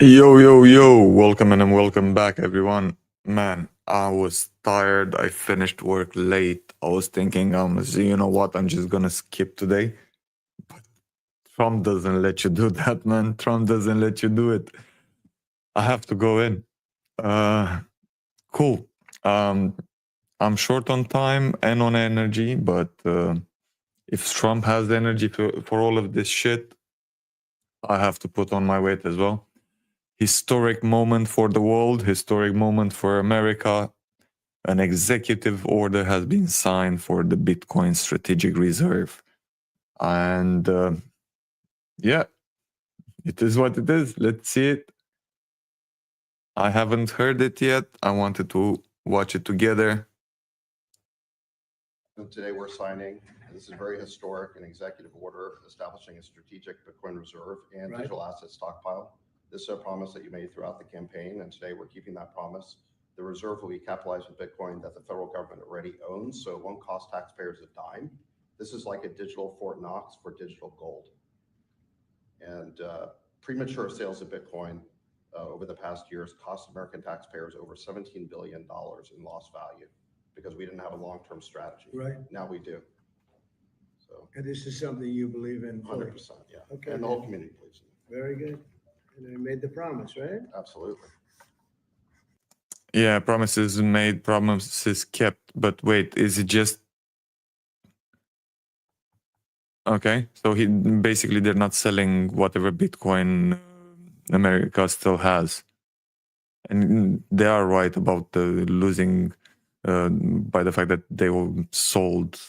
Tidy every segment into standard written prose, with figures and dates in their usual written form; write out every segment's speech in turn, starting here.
Yo, yo, yo, welcome and welcome back, everyone. Man, I was tired. I finished work late. I was thinking, you know what, I'm just gonna skip today. But Trump doesn't let you do that, man. Trump doesn't let you do it. I have to go in. Uh, cool. Um, I'm short on time and on energy, but if Trump has the energy for all of this shit, I have to put on my weight as well. Historic moment for the world, historic moment for America. An executive order has been signed for the Bitcoin strategic reserve. And yeah, it is what it is. Let's see it. I haven't heard it yet. I wanted to watch it together. And today we're signing, this is very historic, an executive order establishing a strategic Bitcoin reserve and digital asset stockpile. This is a promise that you made throughout the campaign, and today we're keeping that promise. The reserve will be capitalized with Bitcoin that the federal government already owns, so it won't cost taxpayers a dime. This is like a digital Fort Knox for digital gold. And premature sales of Bitcoin over the past years cost American taxpayers over $17 billion in lost value because we didn't have a long-term strategy. Right. Now we do. So And this is something you believe in fully? 100%, yeah. Okay. And the whole community believes in it. Very good. And I made the promise, right? Absolutely. Yeah, promises made, promises kept. But wait, is it just okay? So he basically they're not selling whatever Bitcoin America still has, and they are right about the losing by the fact that they sold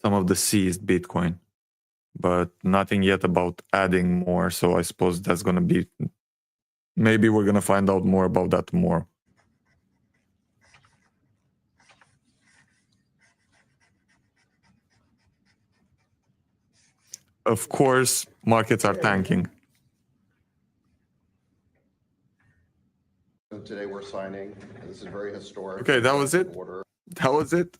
some of the seized Bitcoin, but nothing yet about adding more. So I suppose that's gonna be. Maybe we're gonna find out more about that tomorrow. Of course, markets are tanking. So today we're signing, this is very historic. Okay, that was it. That was it.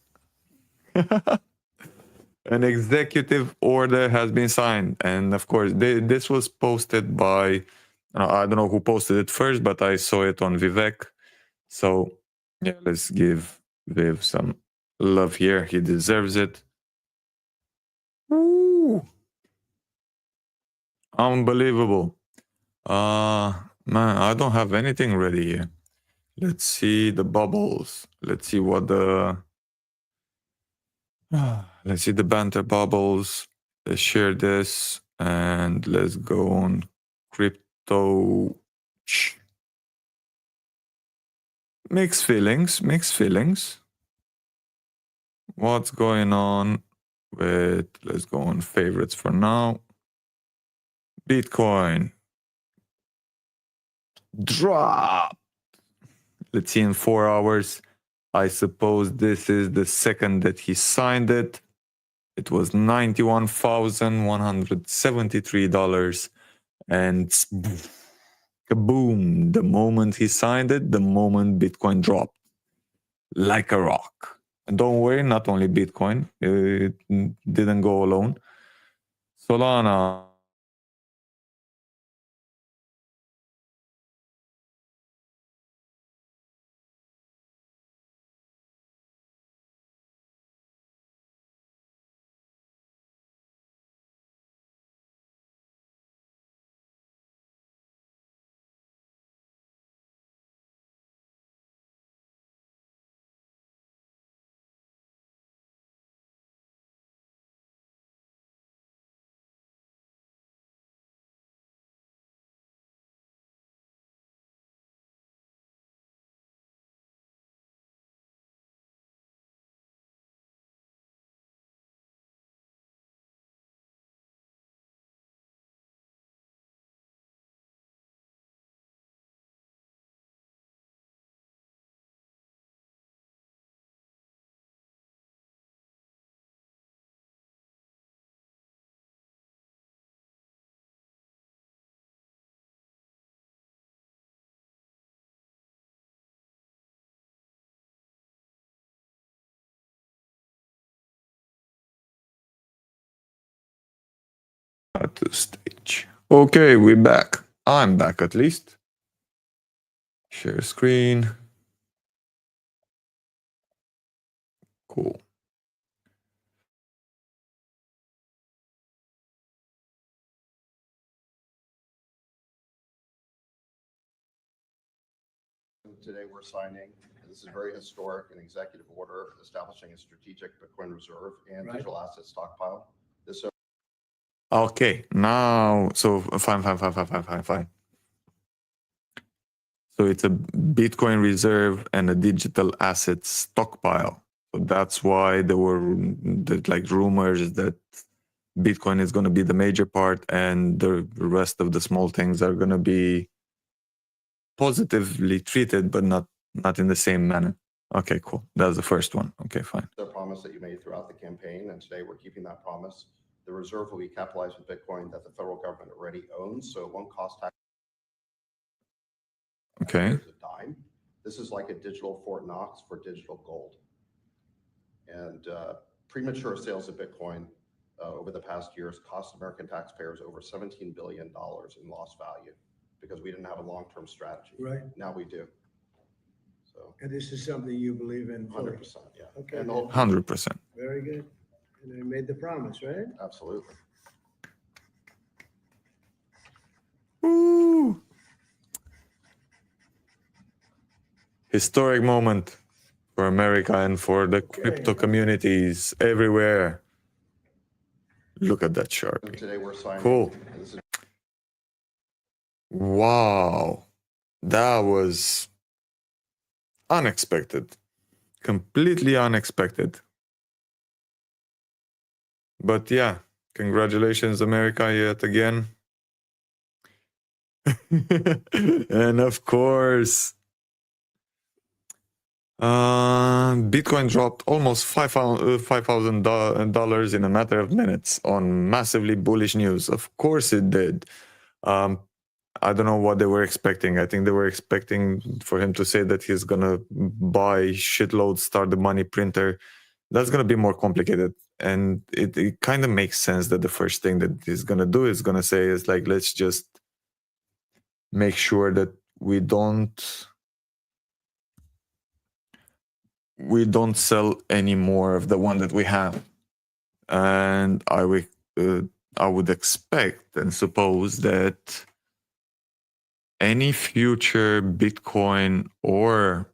An executive order has been signed, and of course, this was posted by I don't know who posted it first, but I saw it on Vivek. So yeah, let's give Viv some love here. He deserves it. Ooh. Unbelievable. Man, I don't have anything ready here. Let's see the bubbles. Let's see what the let's see the banter bubbles. Let's share this and let's go on crypto. Mixed feelings, mixed feelings. What's going on with, let's go on favorites for now. Bitcoin. Drop. Let's see in 4 hours. I suppose this is the second that he signed it. It was $91,173. And kaboom, the moment he signed it, the moment Bitcoin dropped like a rock. And don't worry, not only Bitcoin, it didn't go alone. Solana. To stage. Okay, we're back. I'm back at least. Share screen. Cool. Today we're signing, this is very historic, an executive order establishing a strategic Bitcoin reserve and Right. digital asset stockpile. This Okay, now, so fine. So it's a Bitcoin reserve and a digital asset stockpile. So that's why there were like rumors that Bitcoin is going to be the major part and the rest of the small things are going to be positively treated, but not in the same manner. Okay, cool. That's the first one. Okay, fine. a promise that you made throughout the campaign, and today we're keeping that promise. The reserve will be capitalized with Bitcoin that the federal government already owns, so it won't cost Okay. taxpayers a dime. This is like a digital Fort Knox for digital gold. And premature sales of Bitcoin over the past years cost American taxpayers over $17 billion in lost value because we didn't have a long-term strategy. Right. Now we do. So And this is something you believe in fully? 100%, yeah. Okay. And the whole 100%. Very good. And I made the promise, right? absolutely. Woo! Historic moment for America and for the crypto communities everywhere. Look at that So Sharpie. today we're signing. Cool. This is Wow. That was unexpected. Completely unexpected. But yeah, congratulations, America, yet again. And of course, Bitcoin dropped almost $5,000 in a matter of minutes on massively bullish news. Of course it did. I don't know what they were expecting. I think they were expecting for him to say that he's gonna buy shitloads, start the money printer. That's gonna be more complicated. And it kind of makes sense that the first thing that he's gonna do is gonna say is like, let's just make sure that we don't sell any more of the one that we have. And I would expect and suppose that any future Bitcoin or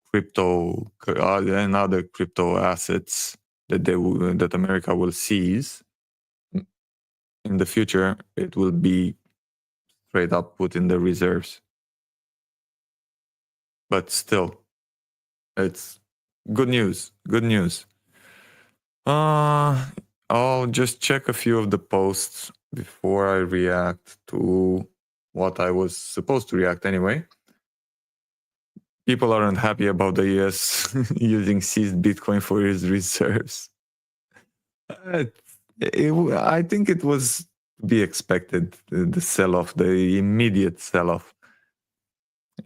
crypto and other crypto assets that that America will seize in the future, it will be straight up put in the reserves. But still, it's good news. Good news. I'll just check a few of the posts before I react to what I was supposed to react anyway. People aren't happy about the US using seized Bitcoin for its reserves. I think it was to be expected, the sell-off, the immediate sell-off.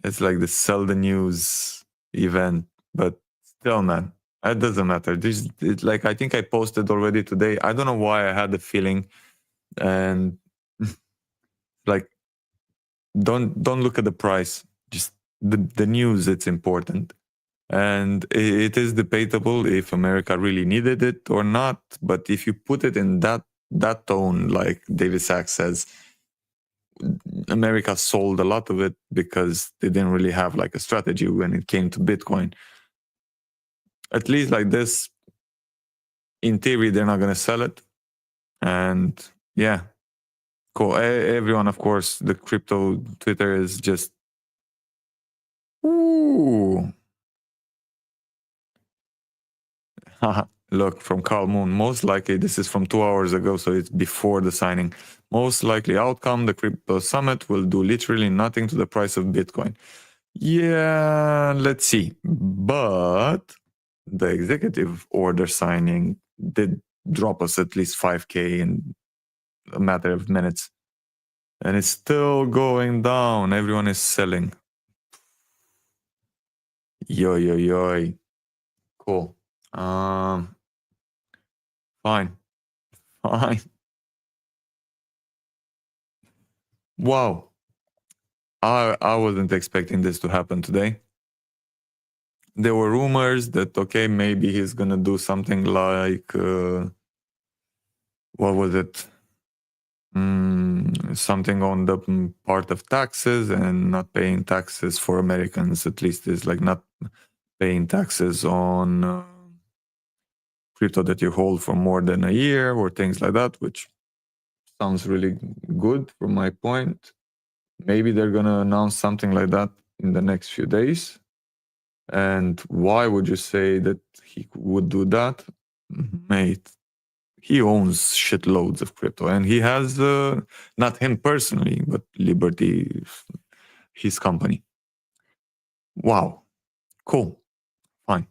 It's like the sell the news event, but still, man, it doesn't matter. Like, I think I posted already today. I don't know why I had the feeling, and like, don't look at the price. Just the news. It's important, and it is debatable if America really needed it or not. But if you put it in that tone, like David Sachs says, America sold a lot of it because they didn't really have like a strategy when it came to Bitcoin. At least like this, in theory, they're not going to sell it. And yeah, cool. Everyone, of course, the crypto Twitter is just, ooh. Look, from Carl Moon, most likely, this is from 2 hours ago, so it's before the signing. Most likely outcome, the crypto summit will do literally nothing to the price of Bitcoin. Yeah, let's see. But the executive order signing did drop us at least 5K in a matter of minutes. And it's still going down. Everyone is selling. Yo. Cool. Fine. Wow. I wasn't expecting this to happen today. There were rumors that, okay, maybe he's gonna do something like what was it? Something on the part of taxes and not paying taxes for Americans, at least, is like not paying taxes on crypto that you hold for more than a year or things like that, which sounds really good from my point. Maybe they're gonna announce something like that in the next few days. And why would you say that he would do that? Mate, he owns shitloads of crypto, and he has not him personally, but Liberty, his company. Wow, cool, fine.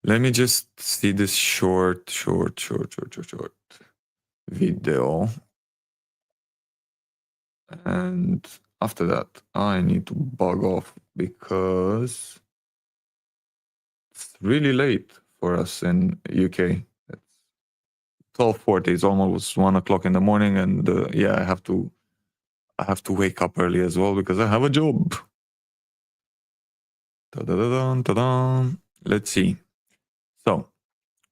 Let me just see this short video, and after that I need to bug off because it's really late for us in UK. It's 12:40. It's almost 1 o'clock in the morning, and yeah, I have to wake up early as well because I have a job. Ta-da-da-dun. Let's see. So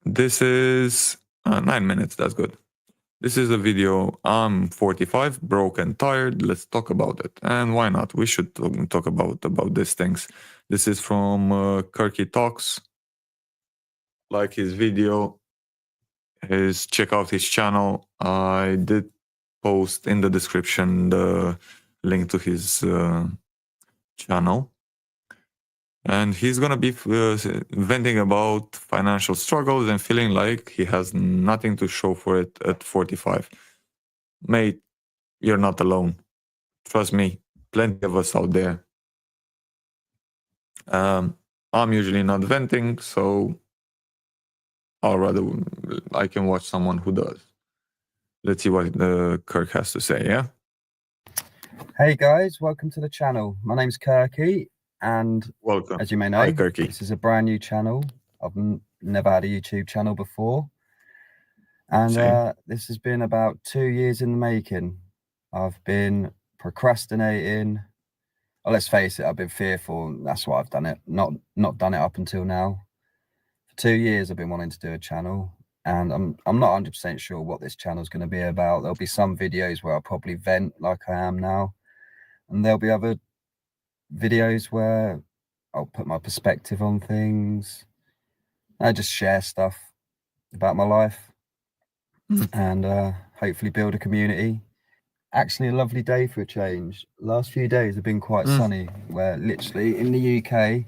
this is 9 minutes. That's good. This is a video. I'm 45, broke and tired. Let's talk about it. And why not? We should talk about these things. This is from Kirky Talks. Like his video, check out his channel. I did post in the description the link to his channel. And he's going to be venting about financial struggles and feeling like he has nothing to show for it at 45. Mate, you're not alone. Trust me, plenty of us out there. I'm usually not venting, so I can watch someone who does. Let's see what Kirk has to say, yeah? Hey guys, welcome to the channel. My name's Kirky, and welcome. As you may know, hi, Kirky. This is a brand new channel. I've never had a YouTube channel before, and this has been about 2 years in the making. I've been procrastinating. Well, let's face it, I've been fearful, and that's why I've done it. Not done it up until now. For 2 years, I've been wanting to do a channel, and I'm not 100% sure what this channel is going to be about. There'll be some videos where I'll probably vent like I am now, and there'll be other videos where I'll put my perspective on things. I just share stuff about my life and hopefully build a community. Actually, a lovely day for a change. Last few days have been quite sunny, where literally in the UK,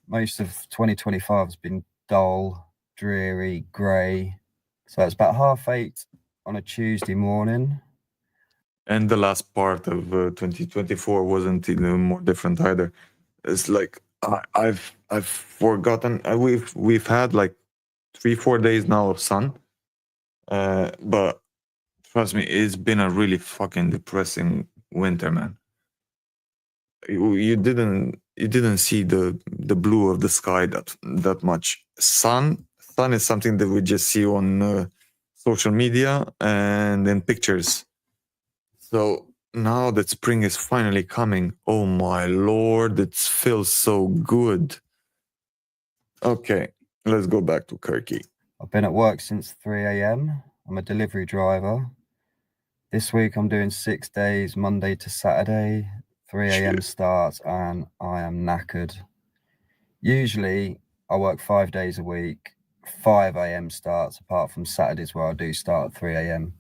most of 2025 has been dull, dreary, grey. So it's about 8:30 on a Tuesday morning. And the last part of 2024 wasn't even more different either. It's like I've forgotten. We've had like 3-4 days now of sun, but trust me, it's been a really fucking depressing winter, man. You didn't see the blue of the sky that much. Sun is something that we just see on social media and in pictures. So now that spring is finally coming, oh my lord, it feels so good. Okay, let's go back to Kirky. I've been at work since 3 a.m. I'm a delivery driver. This week I'm doing 6 days, Monday to Saturday, 3 a.m. starts, and I am knackered. Usually I work 5 days a week, 5 a.m. starts, apart from Saturdays where I do start at 3 a.m.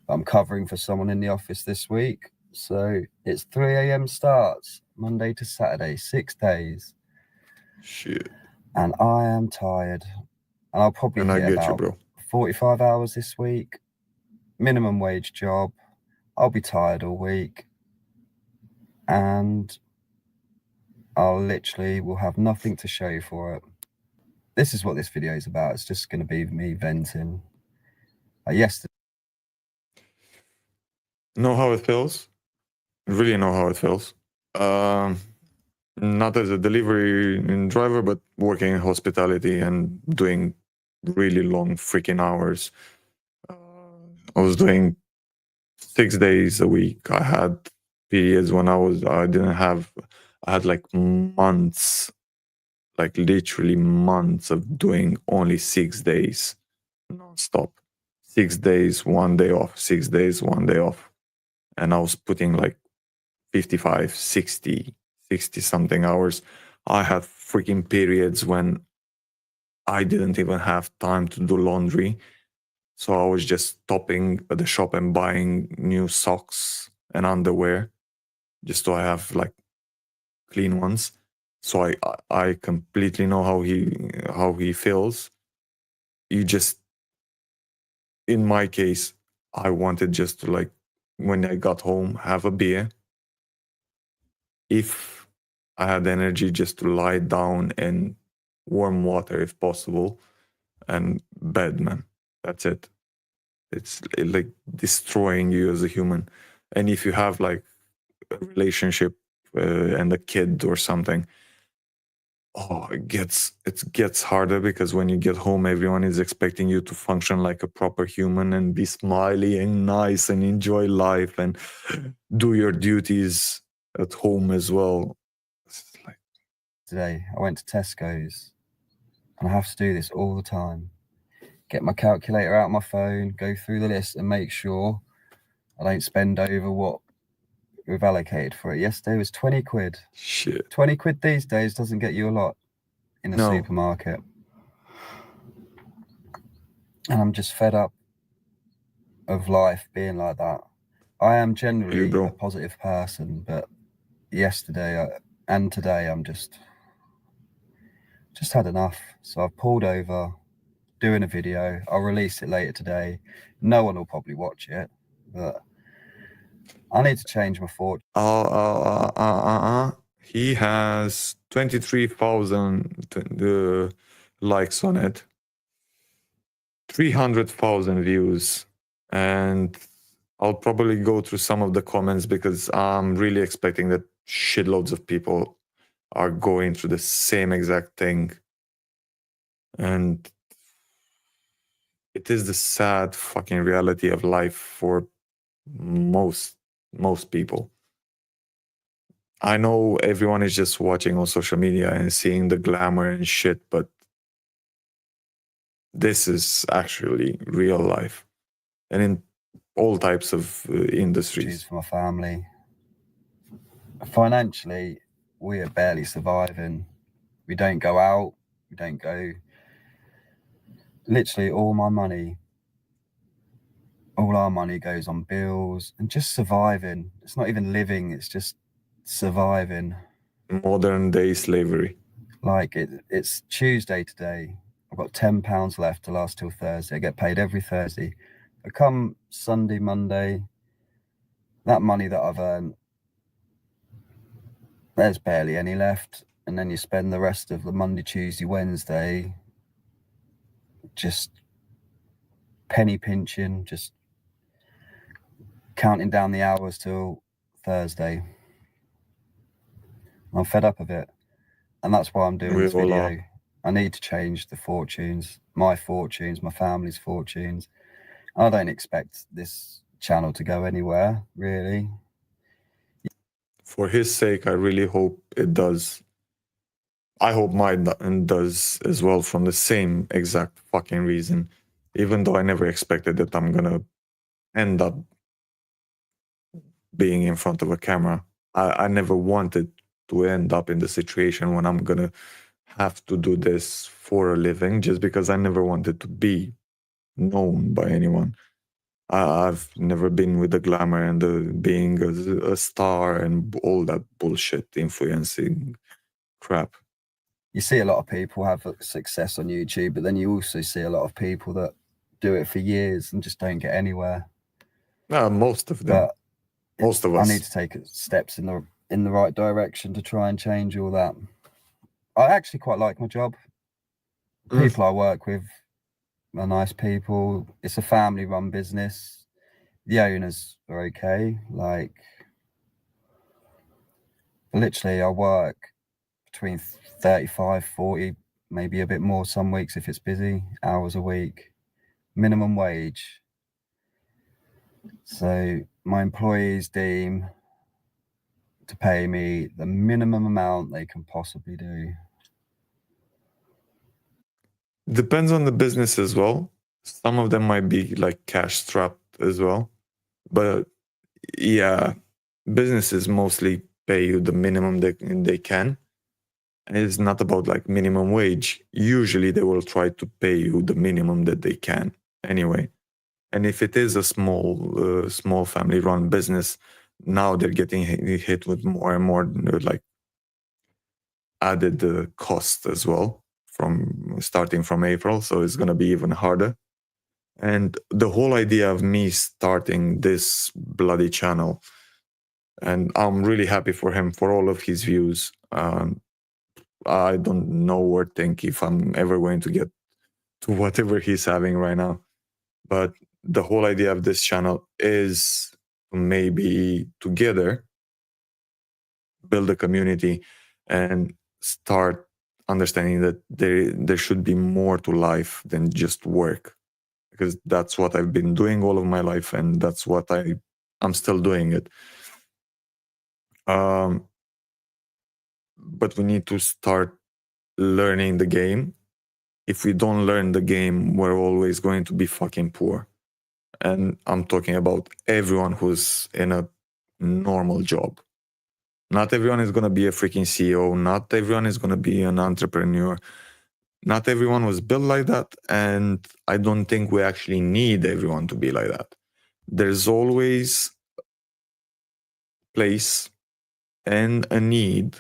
I'm covering for someone in the office this week. So it's 3 a.m. starts, Monday to Saturday, 6 days. Shit. And I am tired. And I'll probably hit about 45 hours this week. Minimum wage job. I'll be tired all week. And I'll literally will have nothing to show for it. This is what this video is about. It's just going to be me venting. Yesterday. Know how it feels? Really know how it feels. Not as a delivery driver, but working in hospitality and doing really long freaking hours. I was doing 6 days a week. I had periods when I didn't have. I had like months, like literally months of doing only 6 days non-stop. 6 days, 1 day off, 6 days, 1 day off. And I was putting like 55, 60 something hours. I had freaking periods when I didn't even have time to do laundry. So I was just stopping at the shop and buying new socks and underwear just so I have like clean ones. So I completely know how he feels. You just, in my case, I wanted just to, like, when I got home, have a beer. If I had energy, just to lie down in warm water if possible, and bed, man. That's it. It's like destroying you as a human. And if you have like a relationship and a kid or something, it gets harder, because when you get home, everyone is expecting you to function like a proper human and be smiley and nice and enjoy life and do your duties at home as well. It's like, Today, I went to Tesco's, and I have to do this all the time. Get my calculator out on my phone, go through the list and make sure I don't spend over what we've allocated for it. Yesterday was 20 quid. shit. 20 quid these days doesn't get you a lot in a No. supermarket. And I'm just fed up of life being like that. I am generally bro. a positive person, but yesterday and today I'm just had enough. So I've pulled over, doing a video. I'll release it later today. No one will probably watch it, but I need to change my thought. He has 23,000 likes on it, 300,000 views, and I'll probably go through some of the comments because I'm really expecting that shitloads of people are going through the same exact thing. And it is the sad fucking reality of life for most people. I know everyone is just watching on social media and seeing the glamour and shit, but this is actually real life, and in all types of industries. For my family. Financially, we are barely surviving. We don't go out. We don't go. Literally, all our money goes on bills and just surviving. It's not even living. It's just surviving. Modern day slavery. Like it's Tuesday today. I've got £10 left to last till Thursday. I get paid every Thursday. But come Sunday, Monday, that money that I've earned, there's barely any left. And then you spend the rest of the Monday, Tuesday, Wednesday just penny pinching, just counting down the hours till Thursday. I'm fed up of it. And that's why I'm doing this video. I need to change the fortunes, my family's fortunes. I don't expect this channel to go anywhere, really. For his sake, I really hope it does. I hope mine does as well, from the same exact fucking reason. Even though I never expected that I'm gonna end up being in front of a camera. I never wanted to end up in the situation when I'm gonna have to do this for a living, just because I never wanted to be known by anyone. I've never been with the glamour and the being a star and all that bullshit influencing crap. You see a lot of people have success on YouTube, but then you also see a lot of people that do it for years and just don't get anywhere. Most of them. But most of us. I need to take steps in the right direction to try and change all that. I actually quite like my job. People I work with are nice people. It's a family-run business. The owners are okay. Like, literally, I work between 35, 40, maybe a bit more some weeks if it's busy, hours a week, minimum wage. So my employees deem to pay me the minimum amount they can possibly do. Depends on the business as well. Some of them might be like cash strapped as well. But yeah, businesses mostly pay you the minimum they can. And it's not about like minimum wage. Usually they will try to pay you the minimum that they can anyway. And if it is a small family run business, now they're getting hit with more and more like added cost as well from starting from April. So it's going to be even harder. And the whole idea of me starting this bloody channel, and I'm really happy for him for all of his views. I don't know or think if I'm ever going to get to whatever he's having right now. But the whole idea of this channel is maybe together build a community and start understanding that there should be more to life than just work, because that's what I've been doing all of my life, and that's what I'm still doing it. But we need to start learning the game. If we don't learn the game, we're always going to be fucking poor. And I'm talking about everyone who's in a normal job. Not everyone is going to be a freaking CEO. Not everyone is going to be an entrepreneur. Not everyone was built like that. And I don't think we actually need everyone to be like that. There's always place and a need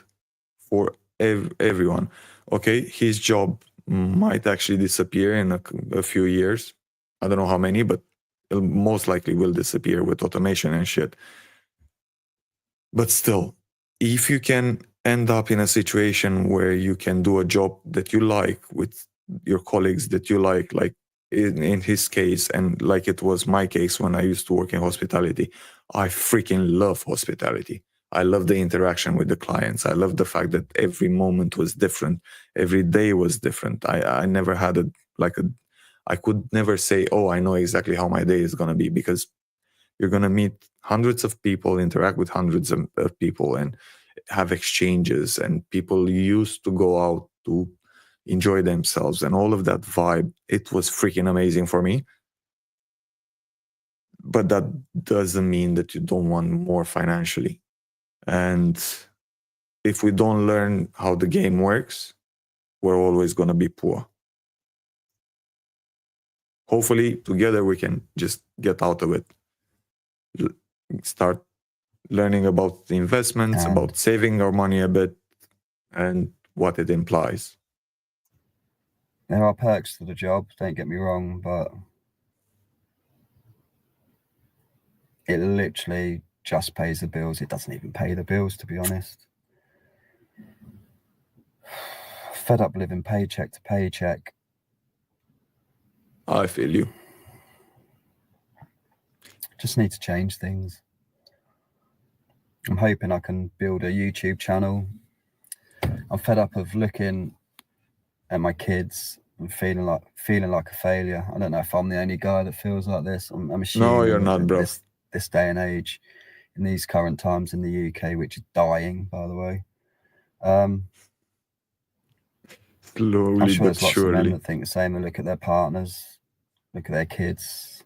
for everyone. Okay, his job might actually disappear in a few years. I don't know how many, but it most likely will disappear with automation and shit. But still, if you can end up in a situation where you can do a job that you like with your colleagues that you like in his case, and like it was my case when I used to work in hospitality, I freaking love hospitality. I love the interaction with the clients. I love the fact that every moment was different. Every day was different. I never had I could never say, oh, I know exactly how my day is going to be, because you're going to meet hundreds of people, interact with hundreds of people, and have exchanges. And people used to go out to enjoy themselves and all of that vibe. It was freaking amazing for me. But that doesn't mean that you don't want more financially. And if we don't learn how the game works, we're always going to be poor. Hopefully, together we can just get out of it. Start learning about the investments, about saving our money a bit, and what it implies. There are perks to the job, don't get me wrong, but it literally just pays the bills. It doesn't even pay the bills, to be honest. Fed up living paycheck to paycheck. I feel you. Just need to change things. I'm hoping I can build a YouTube channel. I'm fed up of looking at my kids and feeling like a failure. I don't know if I'm the only guy that feels like this. I'm assuming No, you're not, bro. This day and age, in these current times in the UK, which is dying, by the way. Slowly I'm sure but there's lots of men surely. that think the same. They look at their partners, look at their kids,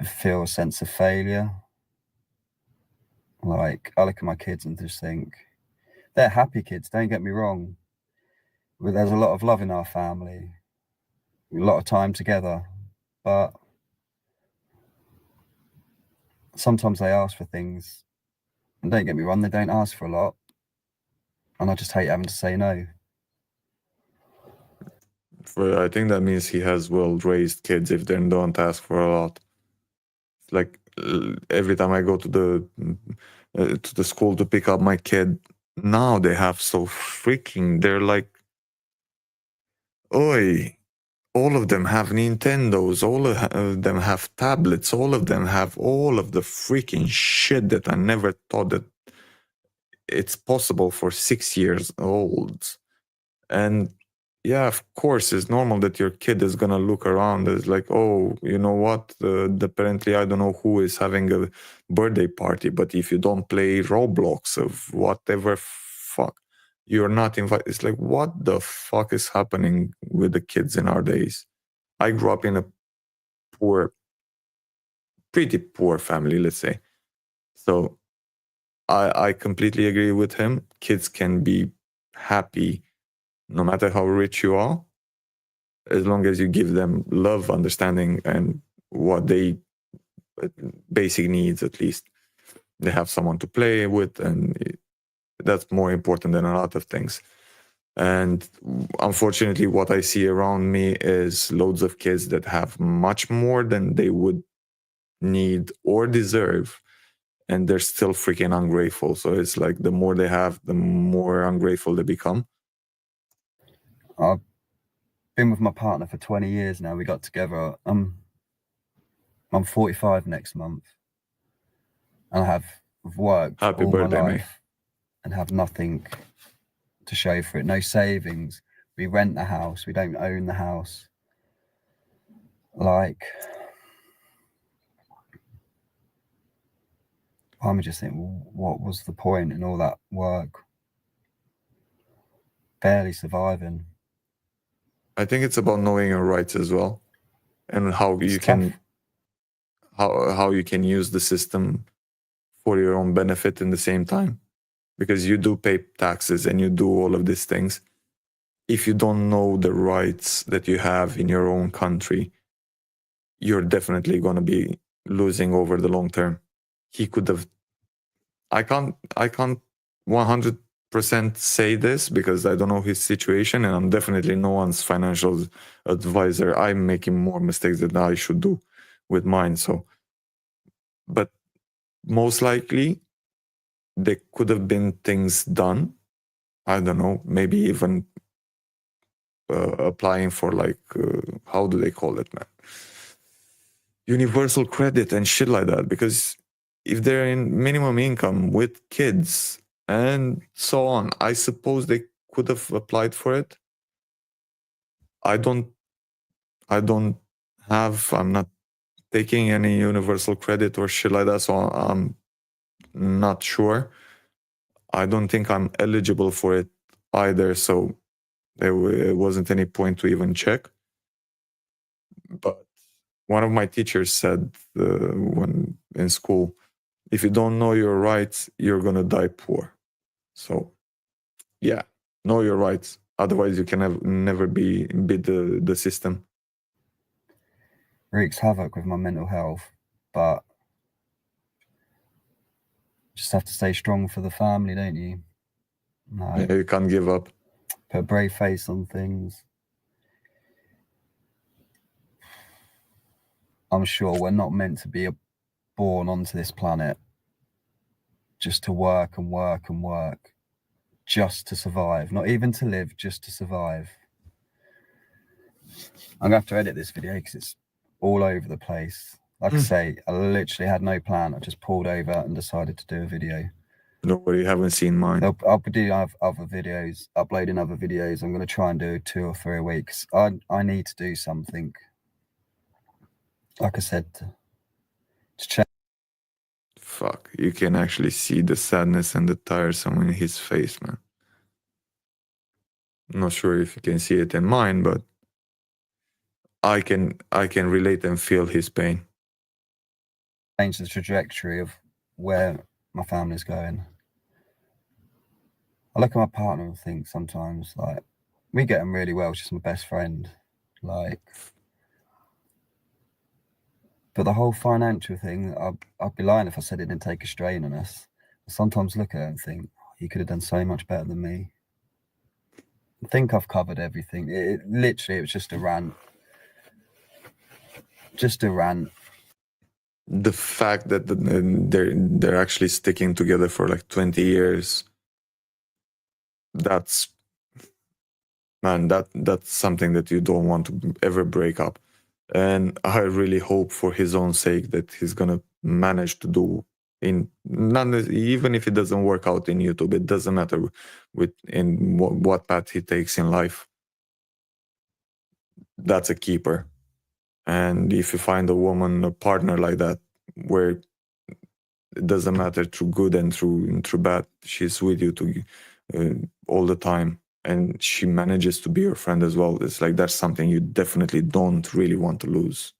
feel a sense of failure. Like, I look at my kids and just think, they're happy kids, don't get me wrong. But there's a lot of love in our family, a lot of time together. But sometimes they ask for things, and don't get me wrong, they don't ask for a lot. And I just hate having to say no. I think that means he has well-raised kids if they don't ask for a lot. Like every time I go to the school to pick up my kid, now they have they're like, oi, all of them have Nintendos, all of them have tablets, all of them have all of the freaking shit that I never thought that it's possible for 6 years old. And yeah, of course, it's normal that your kid is gonna look around as like, oh, you know what? Apparently, I don't know who is having a birthday party, but if you don't play Roblox of whatever fuck, you're not invited. It's like, what the fuck is happening with the kids in our days? I grew up in a pretty poor family, let's say. So I completely agree with him. Kids can be happy no matter how rich you are, as long as you give them love, understanding, and what they basic needs. At least they have someone to play with, and that's more important than a lot of things. And unfortunately, what I see around me is loads of kids that have much more than they would need or deserve, and they're still freaking ungrateful. So it's like the more they have, the more ungrateful they become. I've been with my partner for 20 years now. We got together. I'm 45 next month, and I have worked Happy all birthday, my mate. life and have nothing to show for it. No savings. We rent the house. We don't own the house. Like, I'm just thinking, what was the point in all that work? Barely surviving. I think it's about knowing your rights as well, and how you It's can tough. how you can use the system for your own benefit in the same time, because you do pay taxes and you do all of these things. If you don't know the rights that you have in your own country, you're definitely going to be losing over the long term. He could have. I can't 100% say this because I don't know his situation, and I'm definitely no one's financial advisor. I'm making more mistakes than I should do with mine. So, but most likely there could have been things done. I don't know, maybe even applying for like how do they call it, man? Universal credit and shit like that. Because if they're in minimum income with kids and so on, I suppose they could have applied for it. I'm not taking any universal credit or shit like that, so I'm not sure. I don't think I'm eligible for it either, so there wasn't any point to even check. But one of my teachers said when in school, if you don't know your rights, you're going to die poor. So, yeah, know your rights. Otherwise, you can never beat the system. Wreaks havoc with my mental health, but just have to stay strong for the family, don't you? No, Yeah, you can't give up. put a brave face on things. I'm sure we're not meant to be born onto this planet just to work and work and work, just to survive. Not even to live, just to survive. I'm gonna have to edit this video because it's all over the place. Like I say, I literally had no plan. I just pulled over and decided to do a video. Nobody haven't seen mine. I'll do other videos, uploading other videos. I'm going to try and do 2 or 3 a week. I need to do something. Like I said, to check. Fuck, you can actually see the sadness and the tiresome in his face, man. I'm not sure if you can see it in mine, but I can relate and feel his pain. Change the trajectory of where my family's going. I look at my partner and think sometimes, like, we get on really well. She's my best friend. Like, but the whole financial thing, I'd be lying if I said it didn't take a strain on us. I sometimes look at her and think, you could have done so much better than me. I think I've covered everything. It was just a rant. Just a rant. The fact that they're actually sticking together for like 20 years, that's something that you don't want to ever break up. And I really hope for his own sake that he's gonna manage to do even if it doesn't work out in YouTube. It doesn't matter in what path he takes in life. that's a keeper. And if you find a woman, a partner like that, where it doesn't matter through good and through bad, she's with you all the time, and she manages to be your friend as well. It's like that's something you definitely don't really want to lose.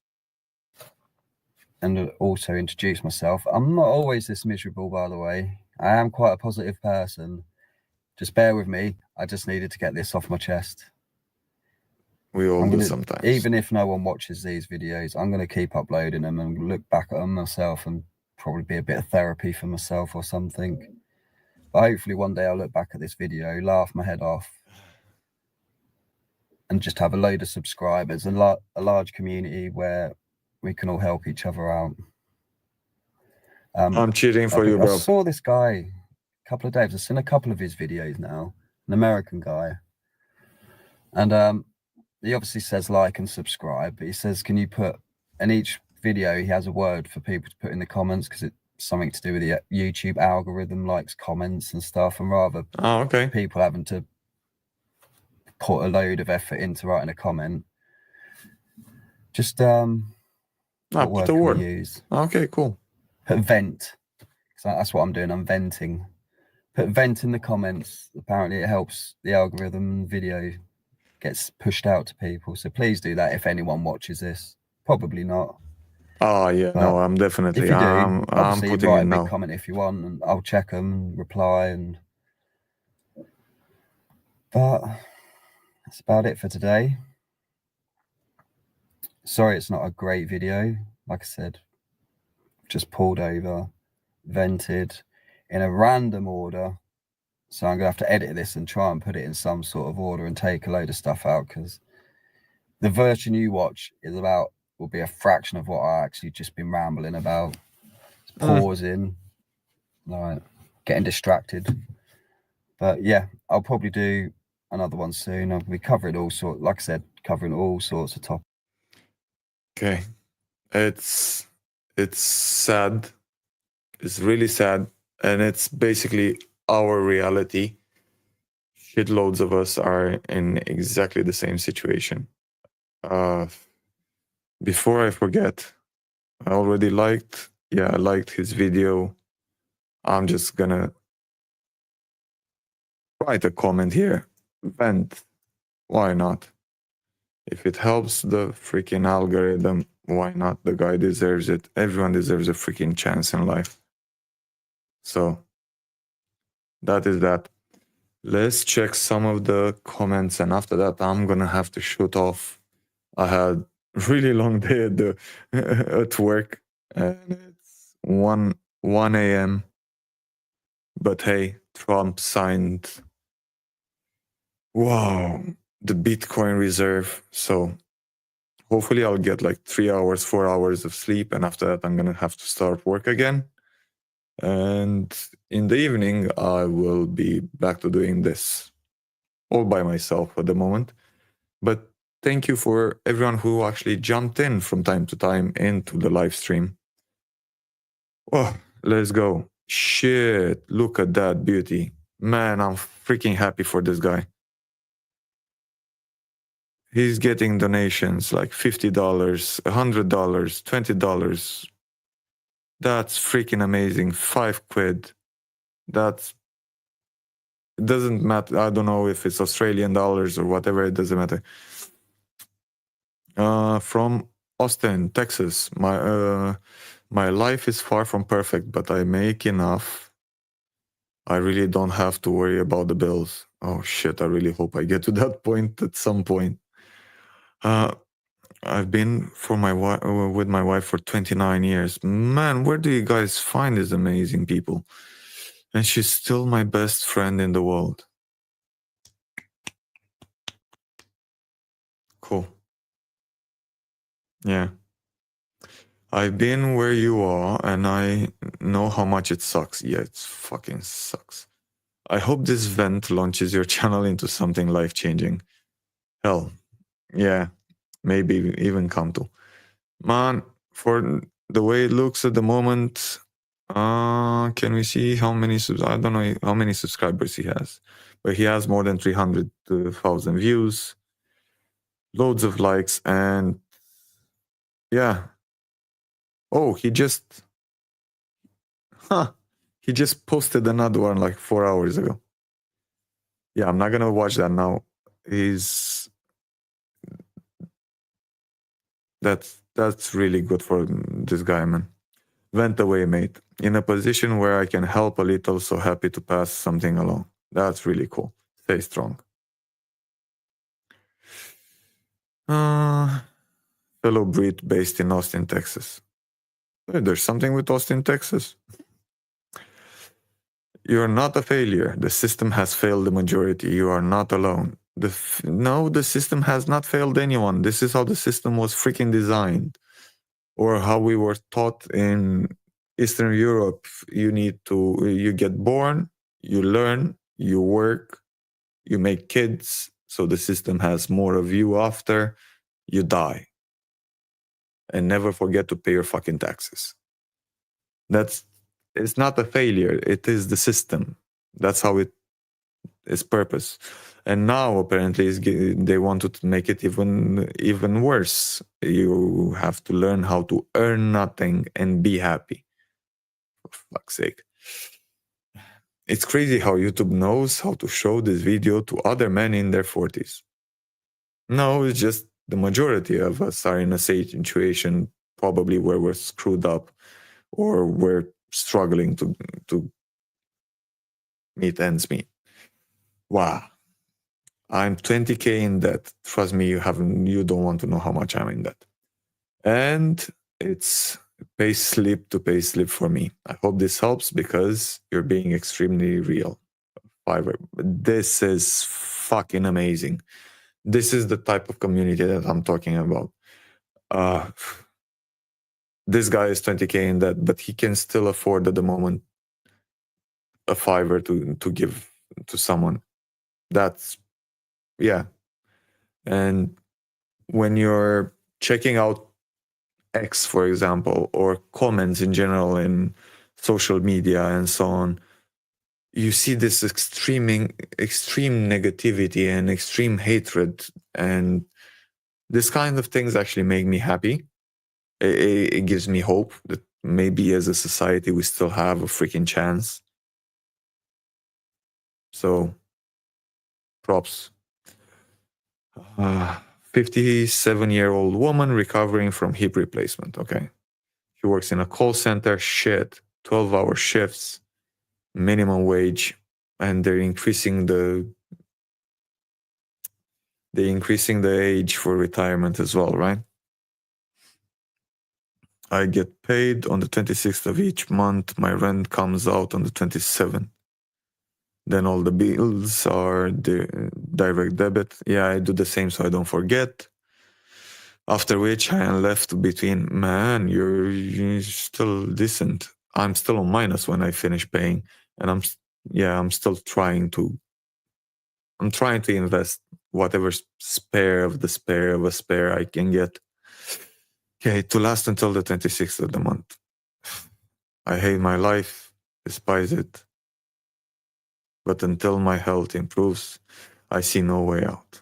And also introduce myself. I'm not always this miserable, by the way. I am quite a positive person. Just bear with me. I just needed to get this off my chest. We all do sometimes. Even if no one watches these videos, I'm going to keep uploading them and look back at them myself and probably be a bit of therapy for myself or something. But hopefully one day I'll look back at this video, laugh my head off, and just have a load of subscribers, a large community where we can all help each other out. I'm cheering for you, bro. I saw this guy a couple of days. I've seen a couple of his videos now, an American guy. And he obviously says like and subscribe, but he says, can you put, in each video, he has a word for people to put in the comments because it's something to do with the YouTube algorithm, likes comments and stuff, and rather people having to put a load of effort into writing a comment, just what word can we use? Okay, cool. Put vent. So that's what I'm doing. I'm venting. Put vent in the comments. Apparently it helps the algorithm. Video gets pushed out to people. So please do that if anyone watches this. Probably not. Oh yeah, but no, I'm definitely. If you do, I'm putting write in a now. big comment if you want, and I'll check them, reply, and. But that's about it for today. Sorry, it's not a great video. Like I said, just pulled over, vented in a random order. So I'm gonna have to edit this and try and put it in some sort of order and take a load of stuff out, because the version you watch will be a fraction of what I actually just been rambling about. Pausing, like getting distracted. But yeah, I'll probably do another one soon. I'll be covering all sorts, like I said, covering all sorts of topics. Okay, it's sad. It's really sad, and it's basically our reality. Shitloads of us are in exactly the same situation. Before I forget, I already liked his video. I'm just gonna write a comment here. Vent. Why not? If it helps the freaking algorithm, why not? The guy deserves it. Everyone deserves a freaking chance in life. So that is that. Let's check some of the comments, and after that I'm gonna have to shoot off. I had a really long day at work, and it's 1 a.m. But hey, Trump signed the Bitcoin reserve. So hopefully I'll get like 3 hours, 4 hours of sleep, and after that I'm gonna have to start work again. And in the evening I will be back to doing this all by myself at the moment. But thank you for everyone who actually jumped in from time to time into the live stream. Oh, let's go. Shit, look at that beauty. Man, I'm freaking happy for this guy. He's getting donations like $50, $100, $20. That's freaking amazing. £5. It doesn't matter. I don't know if it's Australian dollars or whatever. It doesn't matter. From Austin, Texas. My life is far from perfect, but I make enough. I really don't have to worry about the bills. Oh shit, I really hope I get to that point at some point. I've been with my wife for 29 years. Man, where do you guys find these amazing people? And she's still my best friend in the world. Cool. Yeah. I've been where you are, and I know how much it sucks. Yeah, it fucking sucks. I hope this vent launches your channel into something life-changing. Hell, yeah, maybe even come to. Man, for the way it looks at the moment, can we see how many I don't know how many subscribers he has, but he has more than 300,000 views. loads of likes, and yeah. Oh, he just posted another one like 4 hours ago. Yeah, I'm not gonna watch that now. That's really good for this guy, man. Went away, mate. In a position where I can help a little, so happy to pass something along. That's really cool. Stay strong. Fellow Brit based in Austin, Texas. Hey, there's something with Austin, Texas. You're not a failure. The system has failed the majority. You are not alone. No, the system has not failed anyone. This is how the system was freaking designed, or how we were taught in Eastern Europe. You get born, you learn, you work, you make kids. So the system has more of you after you die. And never forget to pay your fucking taxes. It's not a failure. It is the system. That's how it is purpose. And now apparently they wanted to make it even worse. You have to learn how to earn nothing and be happy. For fuck's sake. It's crazy how YouTube knows how to show this video to other men in their 40s. No, it's just the majority of us are in a situation probably where we're screwed up or we're struggling to meet ends meet. Wow. I'm 20K in debt. Trust me, you don't want to know how much I'm in debt. And it's pay slip to pay slip for me. I hope this helps because you're being extremely real. Fiverr. This is fucking amazing. This is the type of community that I'm talking about. This guy is 20K in debt, but he can still afford at the moment a Fiverr to give to someone. That's, yeah. And when you're checking out X, for example, or comments in general in social media and so on, you see this extreme negativity and extreme hatred, and this kind of things actually make me happy. It gives me hope that maybe as a society we still have a freaking chance. So, props. 57-year-old woman recovering from hip replacement. Okay. She works in a call center. Shit. 12-hour shifts, minimum wage, and they're increasing the age for retirement as well, right? I get paid on the 26th of each month. My rent comes out on the 27th. Then all the bills are the direct debit. Yeah, I do the same so I don't forget. After which I am left between, man, you're still decent. I'm still on minus when I finish paying. And I'm still trying to invest whatever spare of a spare I can get. Okay, to last until the 26th of the month. I hate my life, despise it. But until my health improves, I see no way out.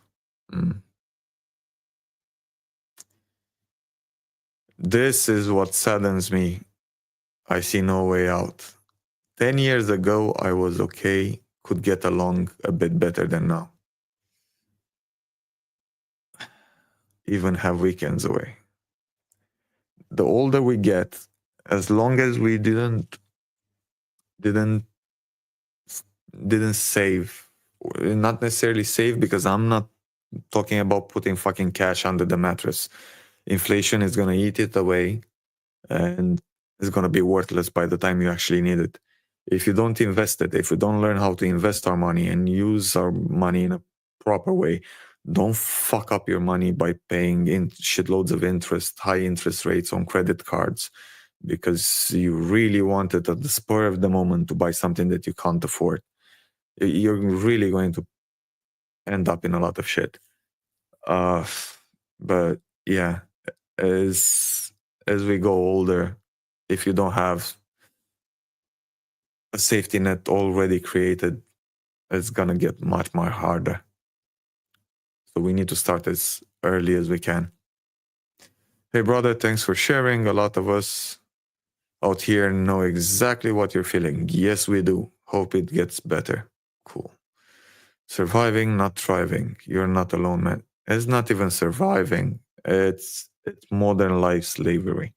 This is what saddens me. I see no way out. 10 years ago, I was okay, could get along a bit better than now. Even have weekends away. The older we get, as long as we didn't save, not necessarily save, because I'm not talking about putting fucking cash under the mattress. Inflation is going to eat it away and it's going to be worthless by the time you actually need it. If you don't invest it, if we don't learn how to invest our money and use our money in a proper way, don't fuck up your money by paying in shitloads of interest, high interest rates on credit cards, because you really wanted at the spur of the moment to buy something that you can't afford. You're really going to end up in a lot of shit. But yeah, as we go older, if you don't have a safety net already created, it's gonna get much more harder. So we need to start as early as we can. Hey, brother, thanks for sharing. A lot of us out here know exactly what you're feeling. Yes, we do. Hope it gets better. Cool. Surviving, not thriving. You're not alone, man. It's not even surviving. It's modern life slavery.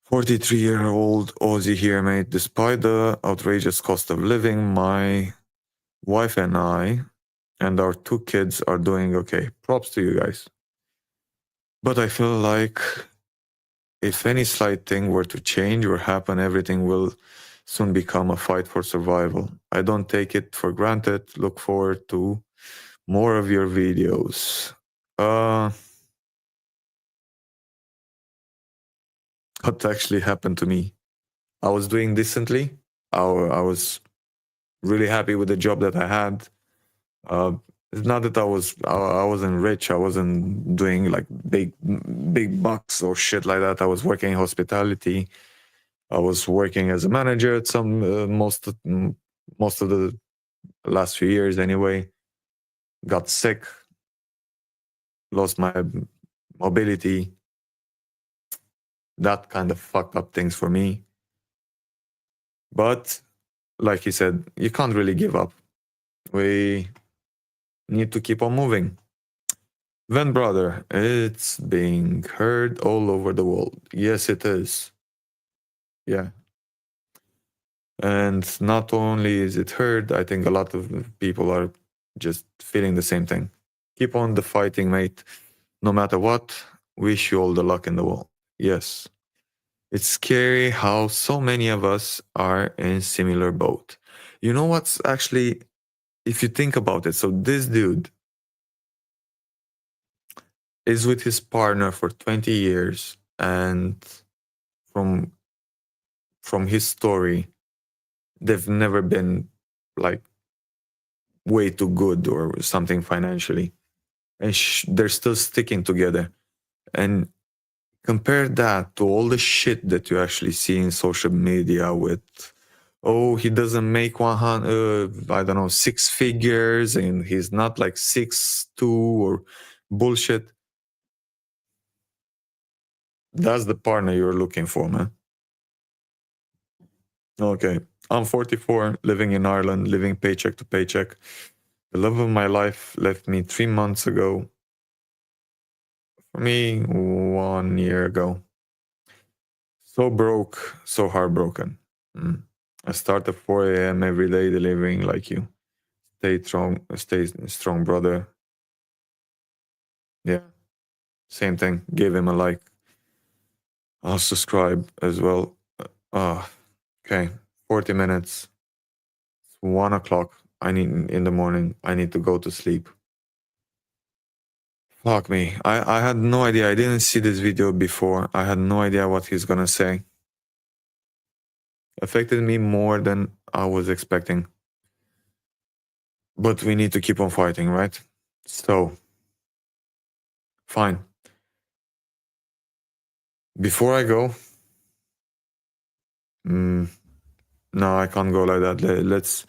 43-year-old Aussie here, mate. Despite the outrageous cost of living, my wife and I and our 2 kids are doing okay. Props to you guys. But I feel like if any slight thing were to change or happen, everything will soon become a fight for survival. I don't take it for granted. Look forward to more of your videos. What actually happened to me? I was doing decently. I was really happy with the job that I had. It's not that I wasn't rich. I wasn't doing like big bucks or shit like that. I was working in hospitality. I was working as a manager at some most of the last few years anyway. Got sick, lost my mobility. That kind of fucked up things for me. But like he said, you can't really give up. We need to keep on moving. Van Brother, it's being heard all over the world. Yes, it is. Yeah. And not only is it heard, I think a lot of people are just feeling the same thing. Keep on the fighting, mate. No matter what, wish you all the luck in the world. Yes. It's scary how so many of us are in similar boat. You know what's actually, if you think about it, so this dude is with his partner for 20 years, and from his story, they've never been like way too good or something financially, and they're still sticking together. And compare that to all the shit that you actually see in social media with, oh, he doesn't make 100, I don't know, 6 figures, and he's not like 6'2" or bullshit. That's the partner you're looking for, man. Okay. I'm 44, living in Ireland, living paycheck to paycheck. The love of my life left me 3 months ago. For me, 1 year ago. So broke, so heartbroken. I start at 4 a.m. every day delivering like you. Stay strong, brother. Yeah, same thing. Give him a like. I'll subscribe as well. Okay, 40 minutes. It's 1 o'clock. In the morning. I need to go to sleep. Fuck me. I had no idea. I didn't see this video before. I had no idea what he's gonna say. Affected me more than I was expecting. But we need to keep on fighting, right? So, fine. Before I go, no, I can't go like that.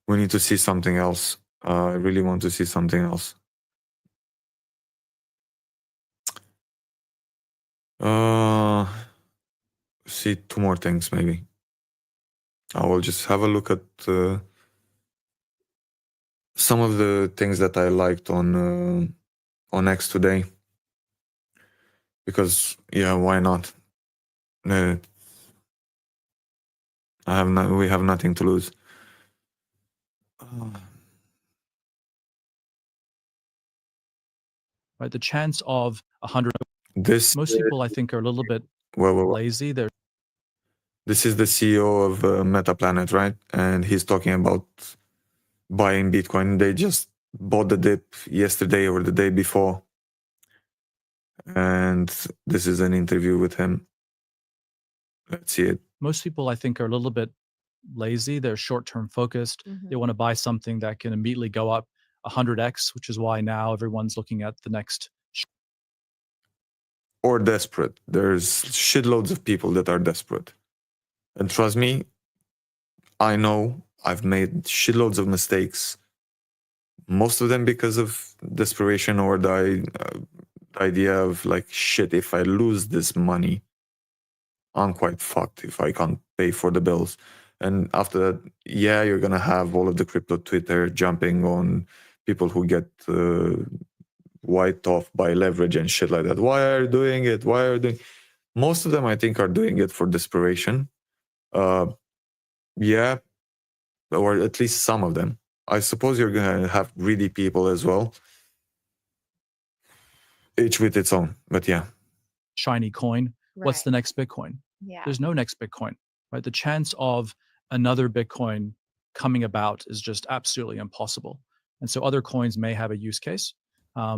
We need to see something else. I really want to see something else. See 2 more things maybe. I will just have a look at some of the things that I liked on X today. Because yeah, why not? We have nothing to lose. Right, the chance of 100. Most people, I think, are a little bit lazy. This is the CEO of Metaplanet, right? And he's talking about buying Bitcoin. They just bought the dip yesterday or the day before. And this is an interview with him. Let's see it. Most people, I think, are a little bit lazy. They're short-term focused. They want to buy something that can immediately go up 100x, which is why now everyone's looking at the next. Or desperate. There's shitloads of people that are desperate. And trust me, I know I've made shitloads of mistakes most of them because of desperation or the idea of like, shit, if I lose this money, I'm quite fucked if I can't pay for the bills. And after that, yeah, you're gonna have all of the crypto Twitter jumping on people who get wiped off by leverage and shit like that. Why are you doing it? Why are you doing? Most of them, I think, are doing it for desperation. Yeah, or at least some of them. I suppose you're gonna have greedy people as well. Each with its own, but yeah. Shiny coin. What's Right. the next Bitcoin? Yeah. There's no next Bitcoin, right? The chance of another Bitcoin coming about is just absolutely impossible. And so other coins may have a use case.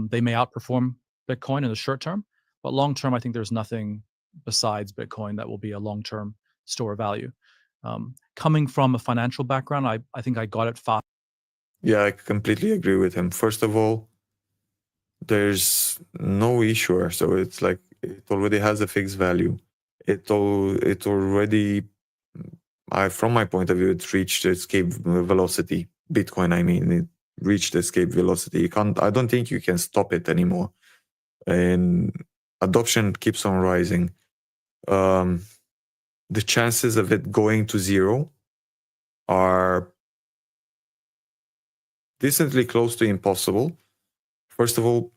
They may outperform Bitcoin in the short term, but long term, I think there's nothing besides Bitcoin that will be a long-term store of value. Coming from a financial background, I think I got it fast. Yeah, I completely agree with him. First of all, there's no issuer, so it's like it already has a fixed value. It already, from my point of view, it reached escape velocity. Bitcoin, I mean, it reached escape velocity. You can't. I don't think you can stop it anymore, and adoption keeps on rising. The chances of it going to zero are decently close to impossible. First of all,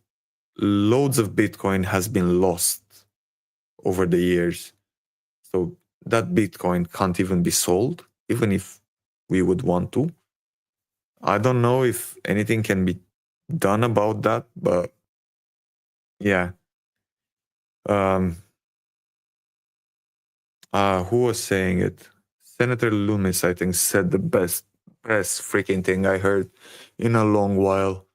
loads of Bitcoin has been lost over the years. So that Bitcoin can't even be sold, even if we would want to. I don't know if anything can be done about that, but yeah. Who was saying it? Senator Loomis, I think, said the best freaking thing I heard in a long while.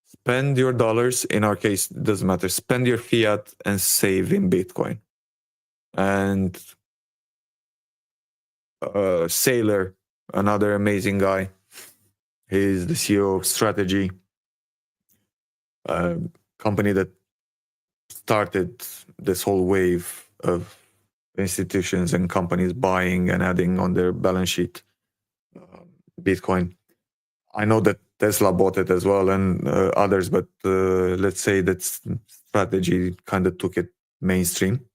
Spend your dollars, in our case, it doesn't matter. Spend your fiat and save in Bitcoin. And Saylor, another amazing guy. He's the CEO of Strategy, a company that started this whole wave of institutions and companies buying and adding on their balance sheet Bitcoin. I know that Tesla bought it as well and others, but let's say that Strategy kind of took it mainstream.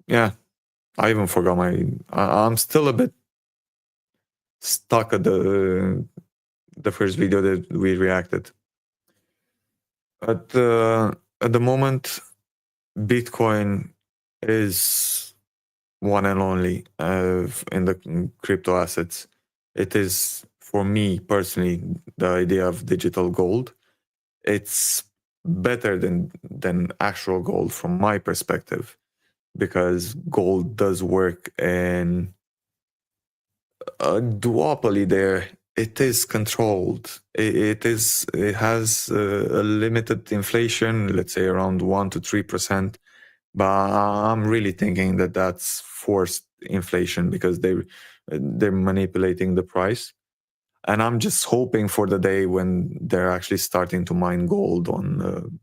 Yeah, I even forgot I'm still a bit stuck at the first video that we reacted. At the moment, Bitcoin is one and only in the crypto assets. It is, for me personally, the idea of digital gold. It's better than actual gold from my perspective, because gold does work in a duopoly there. It is controlled. It has a limited inflation, let's say around 1% to 3%. But I'm really thinking that that's forced inflation because they're manipulating the price. And I'm just hoping for the day when they're actually starting to mine gold on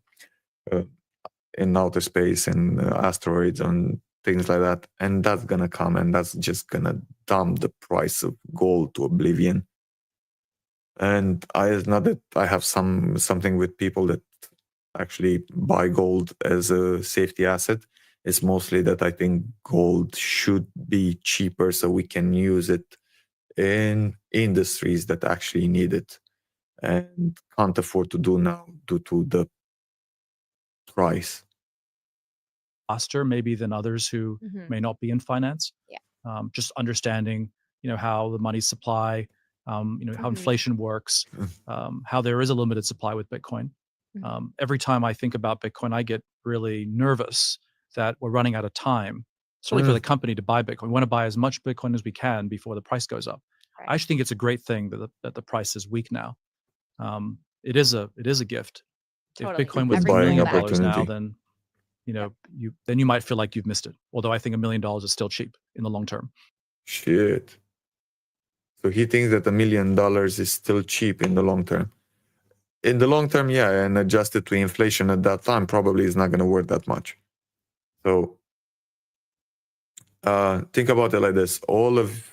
in outer space and asteroids and things like that. And that's gonna come, and that's just gonna dump the price of gold to oblivion. And it's not that I have something with people that actually buy gold as a safety asset. It's mostly that I think gold should be cheaper so we can use it in industries that actually need it and can't afford to do now due to the price. Faster maybe than others who may not be in finance. Yeah. Just understanding, how the money supply, how inflation works, how there is a limited supply with Bitcoin. Every time I think about Bitcoin, I get really nervous that we're running out of time, certainly for the company to buy Bitcoin. We want to buy as much Bitcoin as we can before the price goes up. Right. I actually think it's a great thing that the price is weak now. It is a gift. Totally. If Bitcoin was $1 Buying million opportunity. now, then you might feel like you've missed it. Although I think $1 million is still cheap in the long term. Shit. So he thinks that $1 million is still cheap in the long term. In the long term, yeah, and adjusted to inflation at that time, probably is not going to worth that much. So think about it like this: all of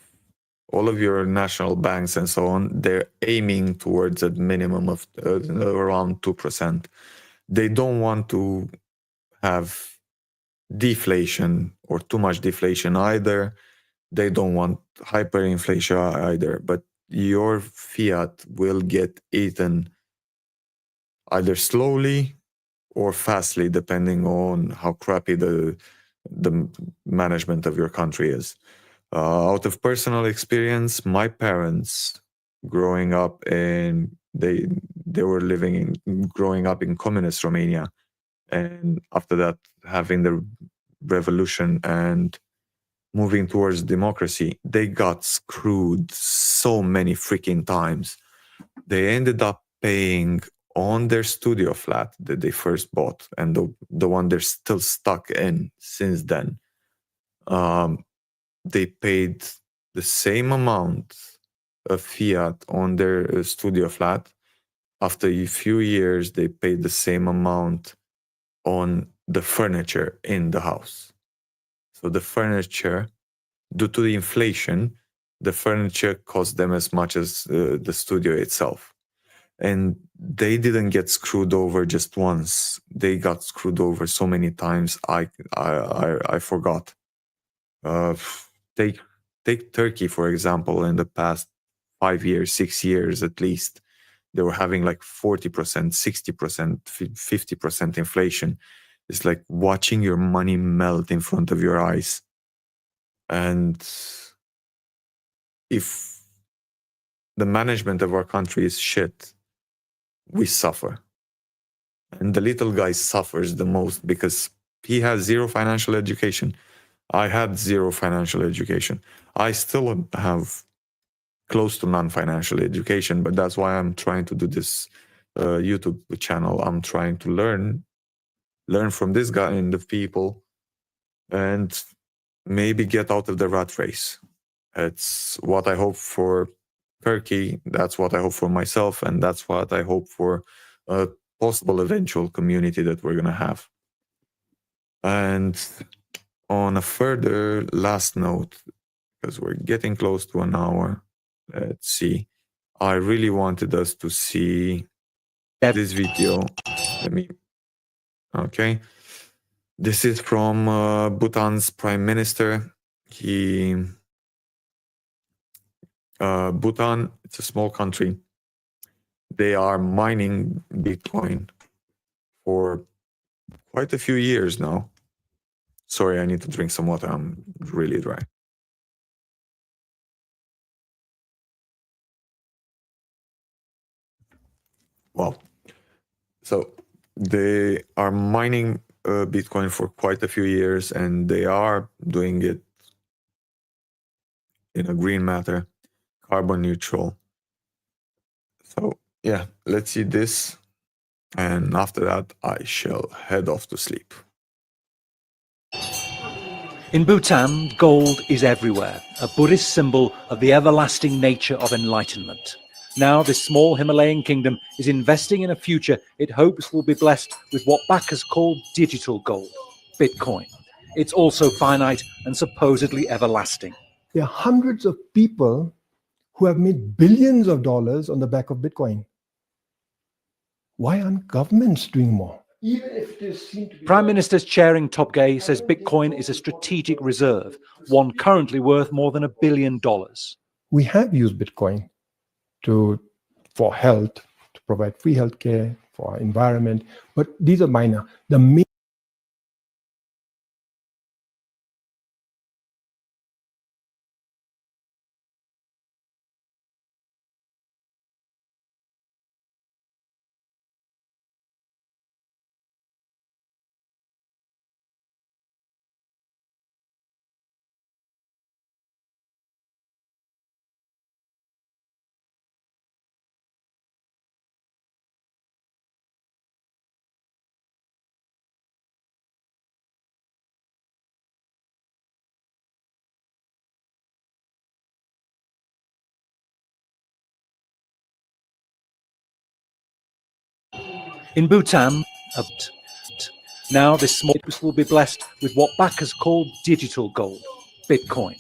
all of your national banks and so on, they're aiming towards a minimum of around 2%. They don't want to have deflation or too much deflation either. They don't want hyperinflation either, but your fiat will get eaten either slowly or fastly, depending on how crappy the management of your country is. Out of personal experience, my parents growing up they were growing up in communist Romania, and after that having the revolution and moving towards democracy, they got screwed so many freaking times. They ended up paying on their studio flat that they first bought, and the one they're still stuck in since then. They paid the same amount of fiat on their studio flat. After a few years, they paid the same amount on the furniture in the house. So the furniture, due to the inflation, the furniture cost them as much as the studio itself. And they didn't get screwed over just once. They got screwed over so many times. I forgot. Take Turkey, for example. In the past 5 years, 6 years at least, they were having like 40%, 60%, 50% inflation. It's like watching your money melt in front of your eyes. And if the management of our country is shit, we suffer. And the little guy suffers the most because he has zero financial education. I had zero financial education. I still have close to non-financial education, but that's why I'm trying to do this YouTube channel. I'm trying to learn from this guy and the people, and maybe get out of the rat race. It's what I hope for Turkey. That's what I hope for myself, and that's what I hope for a possible eventual community that we're gonna have. And on a further last note, because we're getting close to an hour, let's see. I really wanted us to see this video. Okay. This is from Bhutan's Prime Minister. Bhutan, it's a small country. They are mining Bitcoin for quite a few years now. Sorry, I need to drink some water. I'm really dry. Well, so they are mining Bitcoin for quite a few years, and they are doing it in a green matter, carbon neutral. So yeah, let's see this, and after that I shall head off to sleep. In Bhutan, gold is everywhere, a Buddhist symbol of the everlasting nature of enlightenment. Now, this small Himalayan kingdom is investing in a future it hopes will be blessed with what backers call digital gold, Bitcoin. It's also finite and supposedly everlasting. There are hundreds of people who have made billions of dollars on the back of Bitcoin. Why aren't governments doing more? Even if they seem to be Prime Minister Tshering Tobgay says Bitcoin is a strategic reserve, one currently worth more than $1 billion. We have used Bitcoin for health, to provide free healthcare, for our environment, but these are minor. The main In Bhutan, now this small will be blessed with what backers call digital gold, Bitcoin.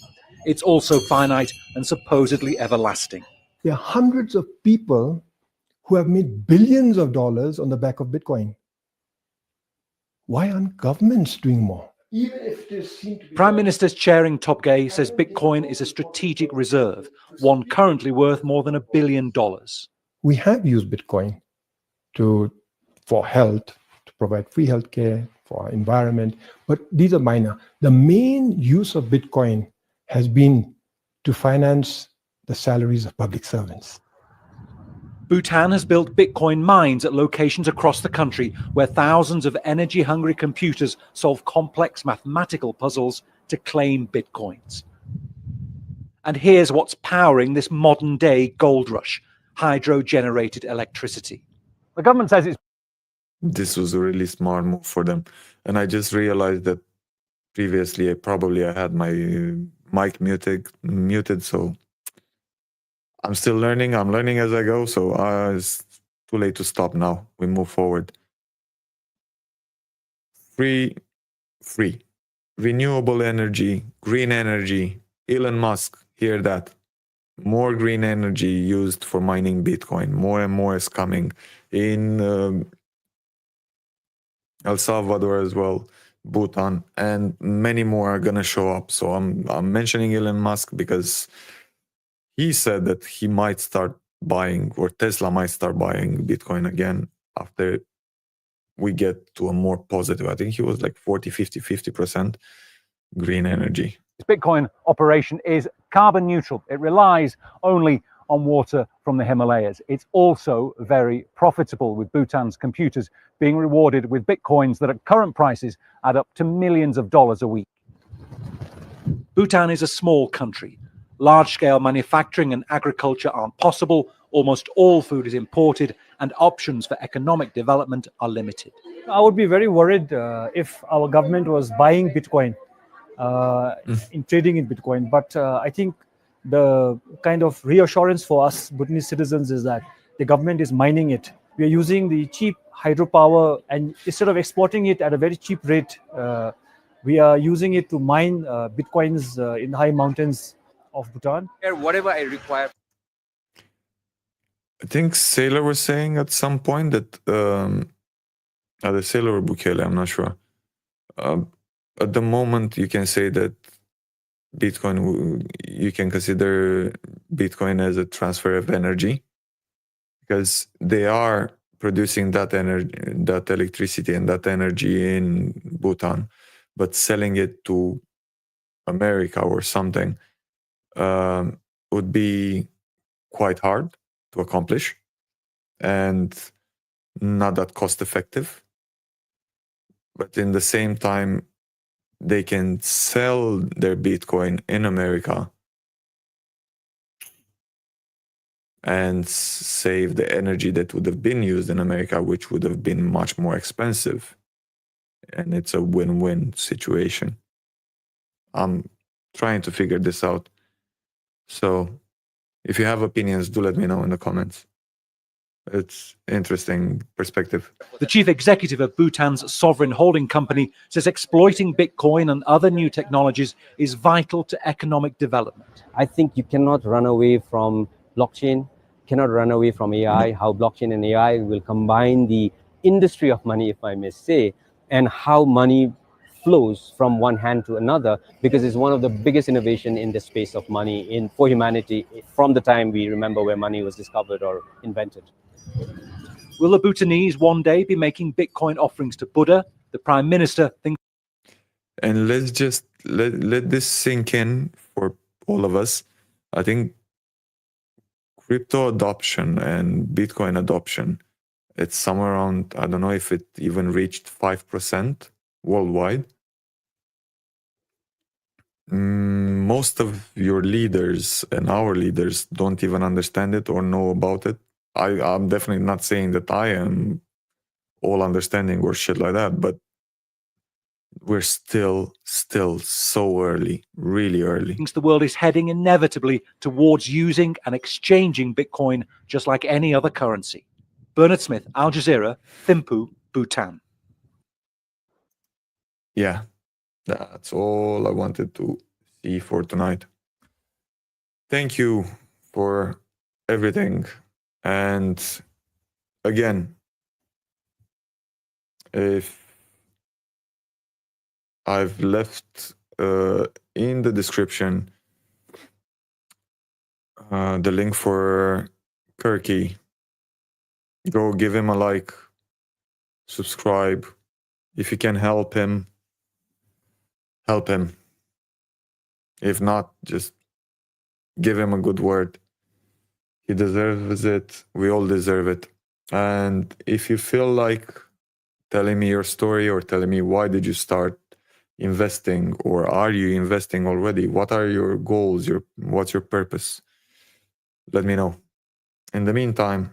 It's also finite and supposedly everlasting. There are hundreds of people who have made billions of dollars on the back of Bitcoin. Why aren't governments doing more? Even if they seem to be Prime Minister's chairing Topgay says Bitcoin is a strategic reserve, one currently worth more than $1 billion. we have used Bitcoin for health, to provide free healthcare, for our environment, but these are minor. The main use of Bitcoin has been to finance the salaries of public servants. Bhutan has built Bitcoin mines at locations across the country where thousands of energy-hungry computers solve complex mathematical puzzles to claim Bitcoins. And here's what's powering this modern-day gold rush: hydro-generated electricity. The government says it's This was a really smart move for them. And I just realized that previously I had my mic muted, so I'm still learning. I'm learning as I go, so it's too late to stop now. We move forward. Free, renewable energy, green energy. Elon Musk, hear that. More green energy used for mining Bitcoin. More and more is coming in El Salvador as well, Bhutan, and many more are gonna show up. So I'm mentioning Elon Musk because he said that he might start buying, or Tesla might start buying Bitcoin again after we get to a more positive. I think he was like 50% green energy. Bitcoin operation is carbon neutral. It relies only on water from the Himalayas. It's also very profitable, with Bhutan's computers being rewarded with Bitcoins that at current prices add up to millions of dollars a week. Bhutan is a small country. Large-scale manufacturing and agriculture aren't possible. Almost all food is imported, and options for economic development are limited. I would be very worried if our government was buying Bitcoin, in trading in Bitcoin. But I think the kind of reassurance for us Bhutanese citizens is that the government is mining it. We are using the cheap hydropower, and instead of exporting it at a very cheap rate, we are using it to mine Bitcoins in the high mountains of Bhutan. Whatever I require. I think Sailor was saying at some point that either Sailor or Bukele, I'm not sure. At the moment, you can say that Bitcoin, you can consider Bitcoin as a transfer of energy, because they are producing that energy, that electricity and that energy in Bhutan, but selling it to America or something would be quite hard to accomplish and not that cost effective. But in the same time, they can sell their Bitcoin in America and save the energy that would have been used in America, which would have been much more expensive. And it's a win-win situation. I'm trying to figure this out. So if you have opinions, do let me know in the comments. It's interesting perspective. The chief executive of Bhutan's sovereign holding company says exploiting Bitcoin and other new technologies is vital to economic development. I think you cannot run away from blockchain, cannot run away from AI, how blockchain and AI will combine the industry of money, if I may say, and how money flows from one hand to another, because it's one of the biggest innovation in the space of money for humanity from the time we remember where money was discovered or invented. Will the Bhutanese one day be making Bitcoin offerings to Buddha? The Prime Minister thinks. And let's just let this sink in for all of us. I think crypto adoption and Bitcoin adoption, it's somewhere around, I don't know if it even reached 5% worldwide. Most of your leaders and our leaders don't even understand it or know about it. I'm definitely not saying that I am all understanding or shit like that, but we're still so early, really early. The world is heading inevitably towards using and exchanging Bitcoin just like any other currency. Bernard Smith, Al Jazeera, Thimphu, Bhutan. Yeah, that's all I wanted to see for tonight. thank you for everything. And again, if I've left in the description the link for Kirky. Go give him a like, subscribe. If you can help him, help him. If not, just give him a good word. He deserves it. We all deserve it. And if you feel like telling me your story or telling me why did you start investing, or are you investing already? What are your goals? What's your purpose? Let me know. In the meantime,